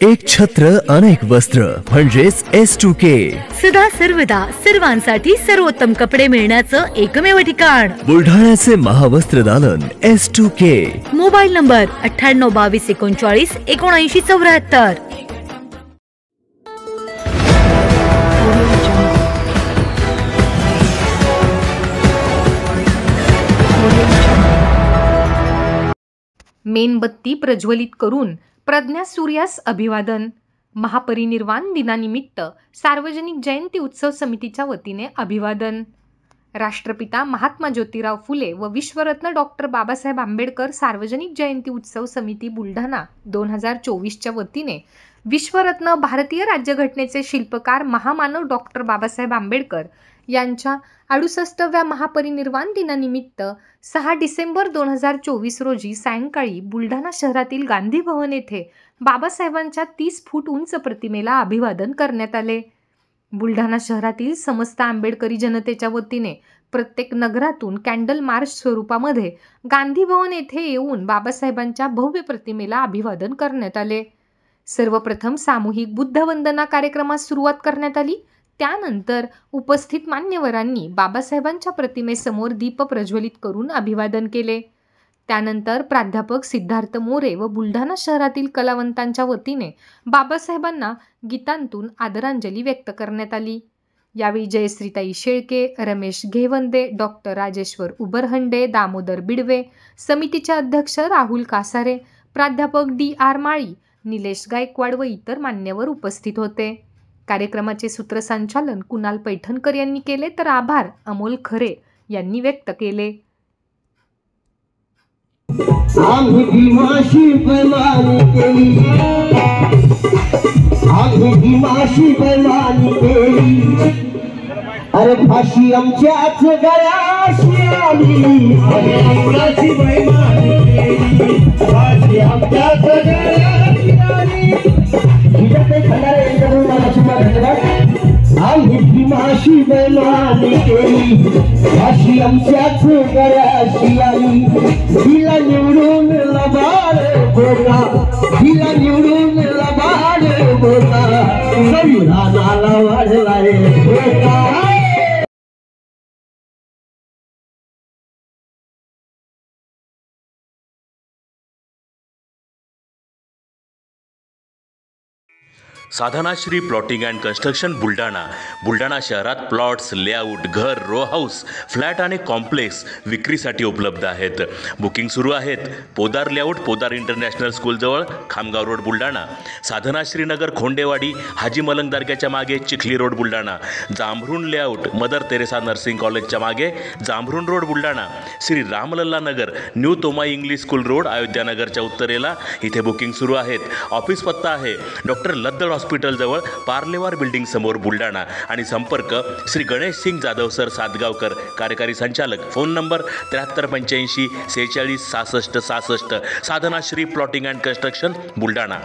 एक छत्र अनेक वस्त्र म्हणजेच S2K. सदा सर्वदा सर्वांसाठी सर्वोत्तम कपडे मिळण्याचं एकमेव ठिकाण बुलढाण्याचे महावस्त्र दालन S2K. Mobile number 9822397974. मेणबत्ती प्रज्वलित करून प्रज्ञा सूर्यास अभिवादन. महापरिनिर्वाण दिनानिमित्त सार्वजनिक जयंती उत्सव समितीच्या वतीने अभिवादन. राष्ट्रपिता महात्मा ज्योतिराव फुले व विश्वरत्न डॉक्टर बाबासाहेब आंबेडकर सार्वजनिक जयंती उत्सव समिती बुलढाणा 2024च्या वतीने विश्वरत्न भारतीय राज्यघटनेचे शिल्पकार महामानव डॉक्टर बाबासाहेब आंबेडकर यांच्या 68व्या महापरिनिर्वाण दिनानिमित्त 6 डिसेंबर 2024 रोजी सायंकाळी बुलढाणा शहरातील गांधी भवन येथे बाबासाहेबांच्या 30 फूट उंच प्रतिमेला अभिवादन करण्यात आले. बुलढाणा शहरातील समस्त आंबेडकरी जनतेच्या वतीने प्रत्येक नगरातून कॅन्डल मार्च स्वरूपामध्ये गांधी भवन येथे येऊन बाबासाहेबांच्या भव्य प्रतिमेला अभिवादन करण्यात आले. सर्वप्रथम सामूहिक बुद्धवंदना कार्यक्रमास सुरुवात करण्यात आली. त्यानंतर उपस्थित मान्यवरांनी बाबासाहेबांच्या प्रतिमेसमोर दीप प्रज्वलित करून अभिवादन केले. त्यानंतर प्राध्यापक सिद्धार्थ मोरे व बुलढाणा शहरातील कलावंतांच्या वतीने बाबासाहेबांना गीतांतून आदरांजली व्यक्त करण्यात आली. यावेळी जयश्रीताई शेळके, रमेश घेवंदे, डॉक्टर राजेश्वर उबरहंडे, दामोदर बिडवे, समितीचे अध्यक्ष राहुल कासारे, प्राध्यापक D.R. माळी, निलेश गायकवाड व इतर मान्यवर उपस्थित होते. कार्यक्रमाचे सूत्रसंचालन कुणाल पैठणकर यांनी केले तर आभार अमोल खरे यांनी व्यक्त केले. आम्ही भीमाशी बैमानी केली, अरे फाशी आमच्याच गळ्याशी आली. भीमाशी बैमानी केली, फाशी आमच्याच गळ्याशी आली. आम्ही भीमाशी बैमानी केली, फाशी आमच्याच गळ्याशी आली. हिला निवडून लबाड बोला, हिला निवडून लबाड बोला, संविधानाला वाढला रे बोला. Sadhanashri plotting and construction Buldhana शहरात प्लॉट्स, लेआउट, घर, रो हाऊस, फ्लॅट आणि कॉम्प्लेक्स विक्रीसाठी उपलब्ध आहेत. बुकिंग सुरू आहेत. पोदार लेआउट, पोदार इंटरनॅशनल स्कूलजवळ, खामगाव रोड बुलढाणा. साधनाश्री नगर, खोंडेवाडी, हाजी मलंग दर्ग्याच्या मागे, Chikhli road Buldhana. Jambhrun layout, mother Teresa nursing कॉलेजच्या मागे, Jambhrun road Buldhana. Shri Ramlalla Nagar, new Tomai English school road, अयोध्यानगरच्या उत्तरेला. इथे बुकिंग सुरू आहेत. ऑफिस पत्ता आहे डॉक्टर लद्दड हॉस्पिटलजवळ, पार्लेवार बिल्डिंग समोर बुलढाणा. आणि संपर्क श्री गणेश सिंग जाधव सर सातगावकर, कार्यकारी संचालक. Phone number 7385 46 66 66. Sadhanashri plotting and construction Buldhana.